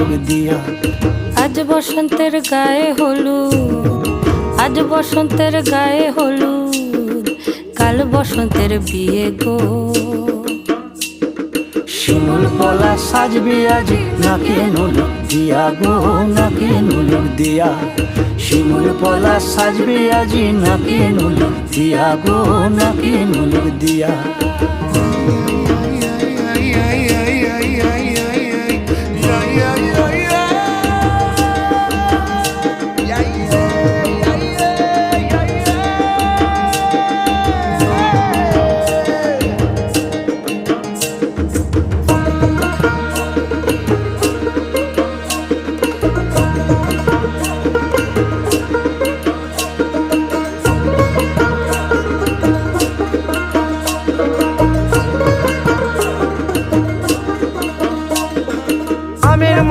নুলুক দিয়া। আজ বসন্তের গায়ে হলুদ, আজ বসন্তের গায়ে হলুদ, কাল বসন্তের বিয়ে গো। শিমুল পলা সাজবে আজি নাকে নুলুক দিয়া গো, নাকে নুলুক দিয়া। শিমুল পলা সাজবে আজি নাকে নুলুক দিয়া গো, নাকে নুলুক দিয়া।